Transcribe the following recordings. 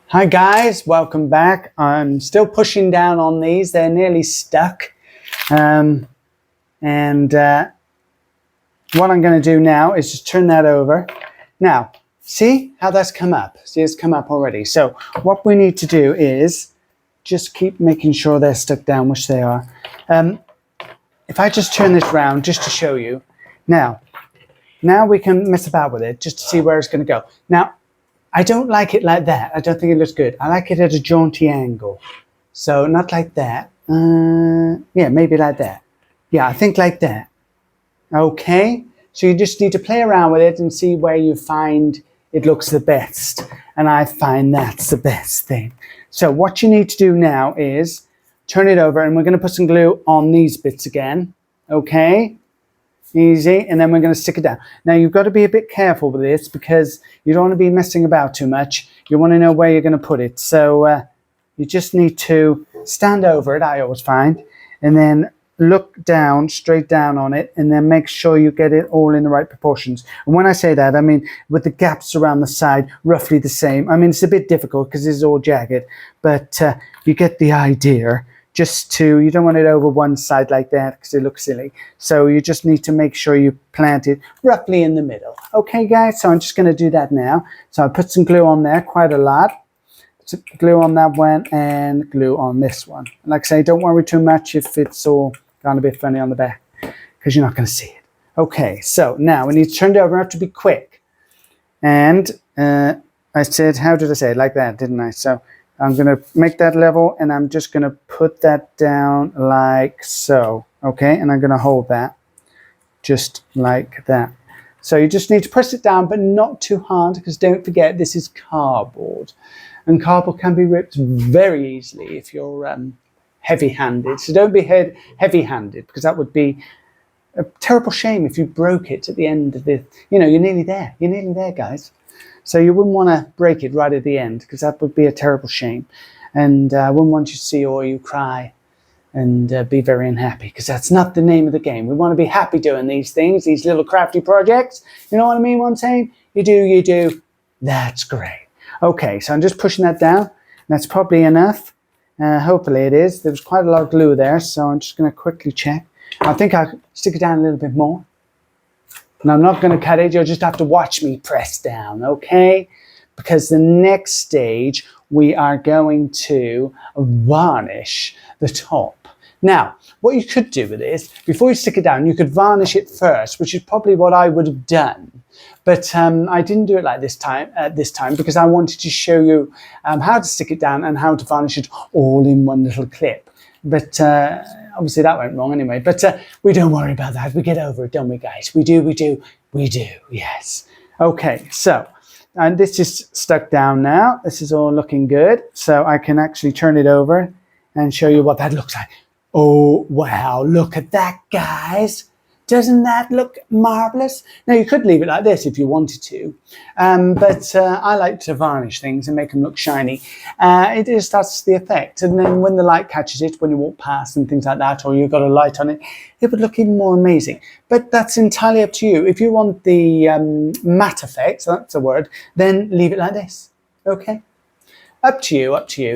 Hi guys, welcome back. I'm still pushing down on these. They're nearly stuck. And what I'm going to do now is just turn that over. Now, see how that's come up? See, it's come up already. So what we need to do is just keep making sure they're stuck down, which they are. If I just turn this round just to show you. Now we can mess about with it just to see where it's going to go. Now, I don't like it like that. I don't think it looks good. I like it at a jaunty angle. So not like that. Yeah, maybe like that. Yeah, I think like that. Okay. So you just need to play around with it and see where you find it looks the best. And I find that's the best thing. So what you need to do now is turn it over, and we're going to put some glue on these bits again. Okay. Easy, and then we're going to stick it down. Now you've got to be a bit careful with this because you don't want to be messing about too much. You want to know where you're going to put it. So you just need to stand over it, I always find, and then look down, straight down on it, and then make sure you get it all in the right proportions. And when I say that, I mean with the gaps around the side roughly the same. I mean, it's a bit difficult because it's all jagged, but you get the idea. You don't want it over one side like that because it looks silly. So you just need to make sure you plant it roughly in the middle. Okay, guys, so I'm just going to do that now. So I put some glue on there, quite a lot. Some glue on that one and glue on this one. And like I say, don't worry too much if it's all gone a bit funny on the back because you're not going to see it. Okay, so now we need to turn it over. I have to be quick. And I said, how did I say it? Like that, didn't I? So I'm going to make that level, and I'm just going to put that down like so, okay? And I'm going to hold that just like that. So you just need to press it down, but not too hard, because don't forget, this is cardboard. And cardboard can be ripped very easily if you're heavy-handed. So don't be heavy-handed, because that would be a terrible shame if you broke it at the end of the, you're nearly there. You're nearly there, guys. So you wouldn't want to break it right at the end, because that would be a terrible shame. And I wouldn't want you to see or you cry and be very unhappy, because that's not the name of the game. We want to be happy doing these things, these little crafty projects. You know what I mean, what I'm saying? You do. That's great. Okay, so I'm just pushing that down. That's probably enough. Hopefully it is. There was quite a lot of glue there, so I'm just going to quickly check. I think I'll stick it down a little bit more. And I'm not going to cut it, you'll just have to watch me press down, okay? Because the next stage, we are going to varnish the top. Now, what you could do with this, before you stick it down, you could varnish it first, which is probably what I would have done. But I didn't do it like this time because I wanted to show you how to stick it down and how to varnish it all in one little clip. But obviously that went wrong anyway. But we don't worry about that. We get over it, don't we, guys? We do, yes. Okay, so, and this is stuck down now. This is all looking good. So I can actually turn it over and show you what that looks like. Oh, wow, look at that, guys. Doesn't that look marvelous? Now, you could leave it like this if you wanted to, but I like to varnish things and make them look shiny. That's the effect. And then when the light catches it, when you walk past and things like that, or you've got a light on it, it would look even more amazing. But that's entirely up to you. If you want the matte effect, so that's a word, then leave it like this, okay? Up to you.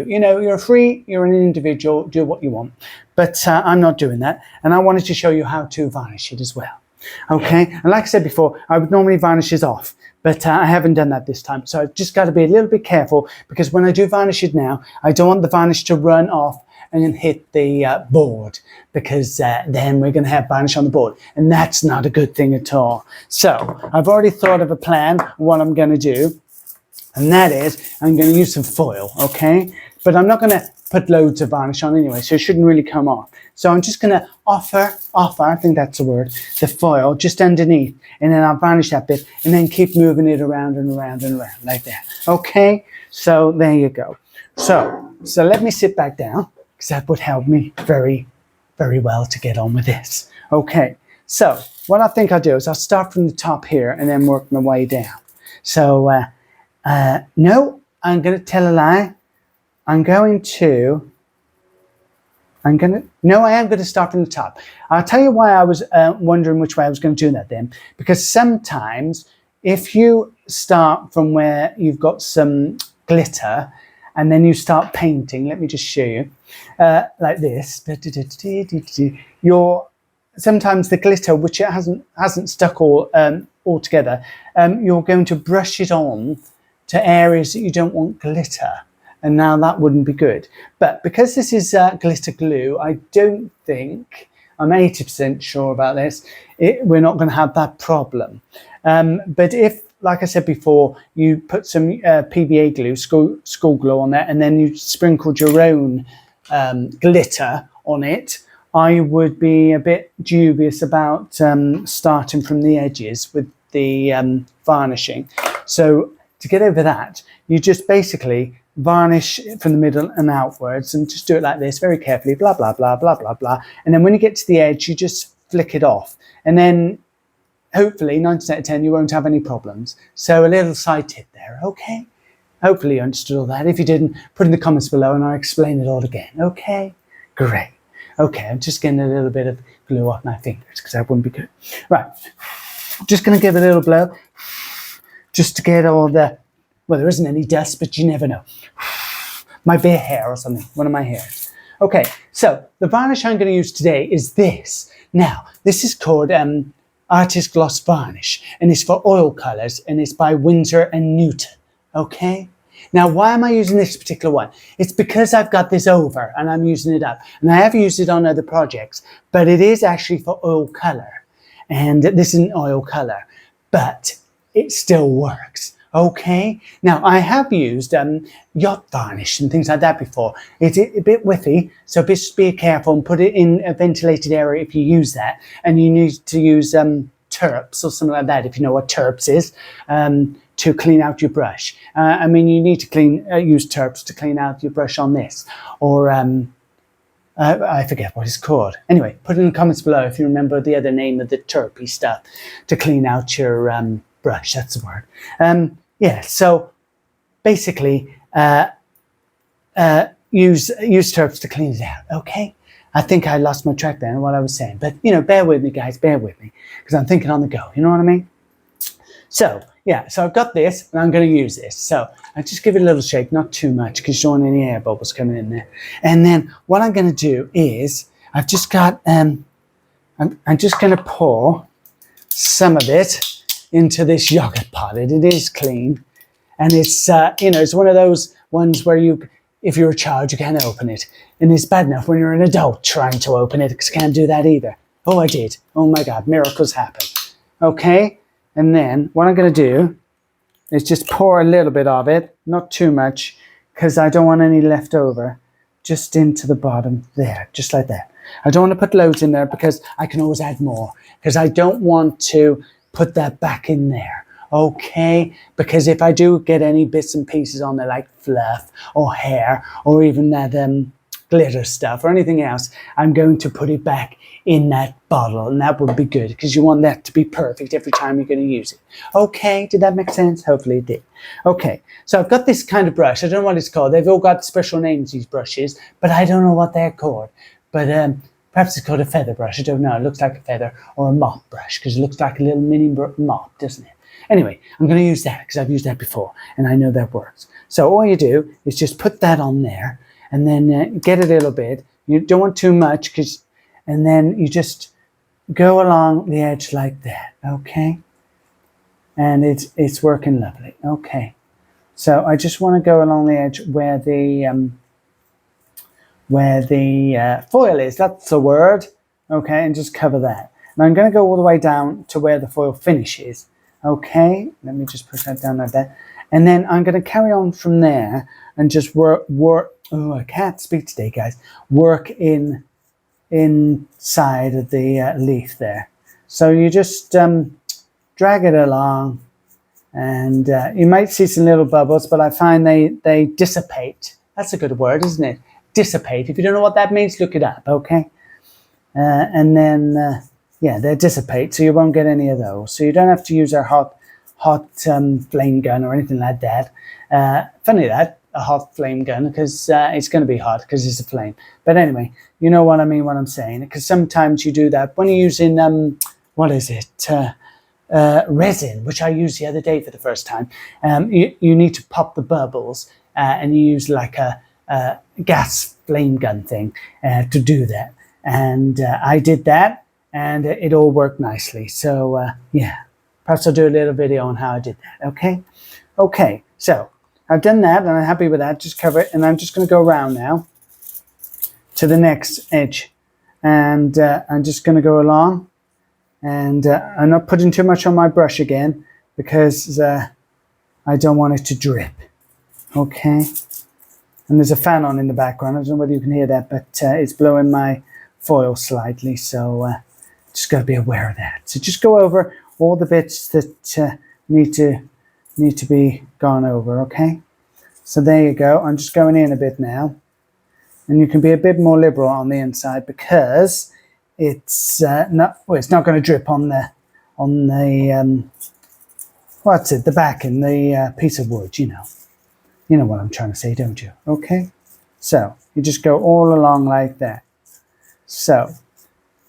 You're free, you're an individual, do what you want. But I'm not doing that. And I wanted to show you how to varnish it as well. Okay, and like I said before, I would normally varnish this off, but I haven't done that this time. So I've just got to be a little bit careful, because when I do varnish it now, I don't want the varnish to run off and then hit the board, because then we're going to have varnish on the board. And that's not a good thing at all. So I've already thought of a plan, what I'm going to do. And that is, I'm going to use some foil, okay? But I'm not going to put loads of varnish on anyway, so it shouldn't really come off. So I'm just going to offer, I think that's the word, the foil just underneath. And then I'll varnish that bit and then keep moving it around and around and around like that. Okay? So there you go. So let me sit back down, because that would help me very, very well to get on with this. Okay. So what I think I'll do is I'll start from the top here and then work my way down. So, no, I'm going to tell a lie. I am going to start from the top. I'll tell you why I was wondering which way I was going to do that then. Because sometimes if you start from where you've got some glitter and then you start painting. Let me just show you, like this. Sometimes the glitter, which it hasn't stuck all together, you're going to brush it on to areas that you don't want glitter, and now that wouldn't be good. But because this is glitter glue, I don't think, I'm 80% sure about this, we're not going to have that problem. But if, like I said before, you put some PVA glue, school glue on there, and then you sprinkled your own glitter on it, I would be a bit dubious about starting from the edges with the varnishing. So to get over that, you just basically varnish from the middle and outwards, and just do it like this very carefully, blah, blah, blah, blah, blah, blah. And then when you get to the edge, you just flick it off. And then hopefully 9 out of 10, you won't have any problems. So a little side tip there, okay? Hopefully you understood all that. If you didn't, put in the comments below and I'll explain it all again, okay? Great. Okay, I'm just getting a little bit of glue off my fingers because that wouldn't be good. Right, just going to give it a little blow just to get all the, well, there isn't any dust, but you never know. My bare hair or something, one of my hairs. Okay, so the varnish I'm going to use today is this. Now, this is called Artist Gloss Varnish, and it's for oil colours, and it's by Winsor & Newton, okay? Now, why am I using this particular one? It's because I've got this over and I'm using it up. And I have used it on other projects, but it is actually for oil color. And this isn't oil color, but it still works. Okay. Now, I have used yacht varnish and things like that before. It's a bit whiffy, so just be careful and put it in a ventilated area if you use that. And you need to use turps or something like that, if you know what turps is. To clean out your brush. I mean, you need to use turps to clean out your brush on this, or I forget what it's called. Anyway, put it in the comments below if you remember the other name of the turpy stuff to clean out your brush. That's the word. Yeah. So basically, use turps to clean it out. Okay. I think I lost my track there in what I was saying, but you know, bear with me, guys. Bear with me because I'm thinking on the go. You know what I mean? So, yeah, so I've got this and I'm going to use this. So I just give it a little shake, not too much because you don't want any air bubbles coming in there. And then what I'm going to do is I've just got, I'm just going to pour some of it into this yogurt pot. It is clean. And it's, you know, it's one of those ones where you, if you're a child, you can't open it. And it's bad enough when you're an adult trying to open it because you can't do that either. Oh, I did. Oh my God, miracles happen. Okay. And then what I'm going to do is just pour a little bit of it, not too much, because I don't want any left over, just into the bottom there, just like that. I don't want to put loads in there because I can always add more, because I don't want to put that back in there, okay? Because if I do get any bits and pieces on there, like fluff or hair or even that glitter stuff or anything else, I'm going to put it back in that bottle, and that would be good because you want that to be perfect every time you're going to use it. Okay, did that make sense? Hopefully it did. Okay, so I've got this kind of brush. I don't know what it's called. They've all got special names, these brushes, but I don't know what they're called. But perhaps it's called a feather brush. I don't know. It looks like a feather, or a mop brush because it looks like a little mini mop, doesn't it? Anyway, I'm going to use that because I've used that before and I know that works. So all you do is just put that on there and then get a little bit. You don't want too much because, and then you just go along the edge like that, okay? And it's working lovely, okay. So I just want to go along the edge where the foil is, that's the word, okay, and just cover that. And I'm going to go all the way down to where the foil finishes, okay? Let me just push that down like that. And then I'm going to carry on from there and just work, oh, I can't speak today, guys, work inside of the leaf there. So you just drag it along, and you might see some little bubbles, but I find they dissipate. That's a good word, isn't it? Dissipate. If you don't know what that means, look it up, okay? And then, yeah, they dissipate, so you won't get any of those. So you don't have to use a hot flame gun or anything like that. Funny that, a hot flame gun, because it's going to be hot because it's a flame. But anyway, you know what I mean, what I'm saying, because sometimes you do that when you're using what is it, resin, which I used the other day for the first time. You need to pop the bubbles and you use like a gas flame gun thing to do that. And I did that, and it all worked nicely. So yeah, perhaps I'll do a little video on how I did that. Okay. Okay. So I've done that, and I'm happy with that. Just cover it, and I'm just going to go around now to the next edge, and I'm just going to go along, and I'm not putting too much on my brush again because I don't want it to drip. Okay. And there's a fan on in the background. I don't know whether you can hear that, but it's blowing my foil slightly, so just got to be aware of that. So just go over all the bits that need to be gone over. Okay. So there you go. I'm just going in a bit now, and you can be a bit more liberal on the inside because it's not going to drip on the what's it, the back in the piece of wood. You know what I'm trying to say, don't you? Okay. So you just go all along like that. So,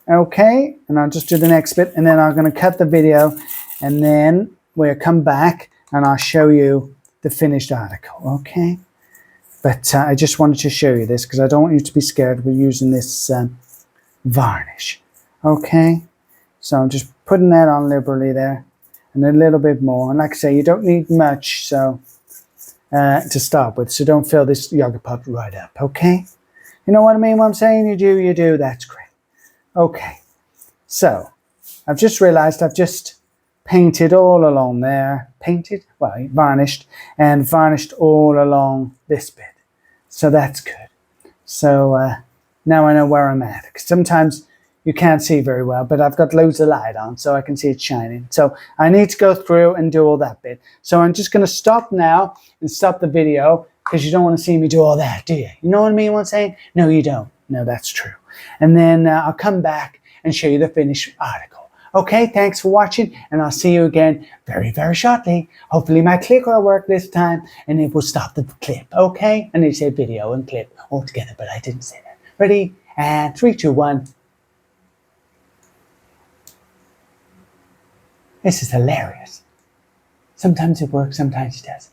okay, and I'll just do the next bit, and then I'm going to cut the video, and then we'll come back and I'll show you the finished article, okay? But I just wanted to show you this because I don't want you to be scared. We're using this varnish, okay? So I'm just putting that on liberally there, and a little bit more. And like I say, you don't need much to start with, so don't fill this yogurt pot right up, okay? You know what I mean? What I'm saying? You do. That's great. Okay. So I've just realized I've just painted all along there. Painted? Well, varnished. And varnished all along this bit. So that's good. So now I know where I'm at. 'Cause sometimes you can't see very well, but I've got loads of light on, so I can see it shining. So I need to go through and do all that bit. So I'm just going to stop now and stop the video, because you don't want to see me do all that, do you? You know what I mean? What I'm saying? No, you don't. No, that's true. And then I'll come back and show you the finished article. Okay, thanks for watching, and I'll see you again very, very shortly. Hopefully my click will work this time, and it will stop the clip, okay? And it said video and clip all together, but I didn't say that. Ready? And 3, 2, 1. This is hilarious. Sometimes it works, sometimes it doesn't.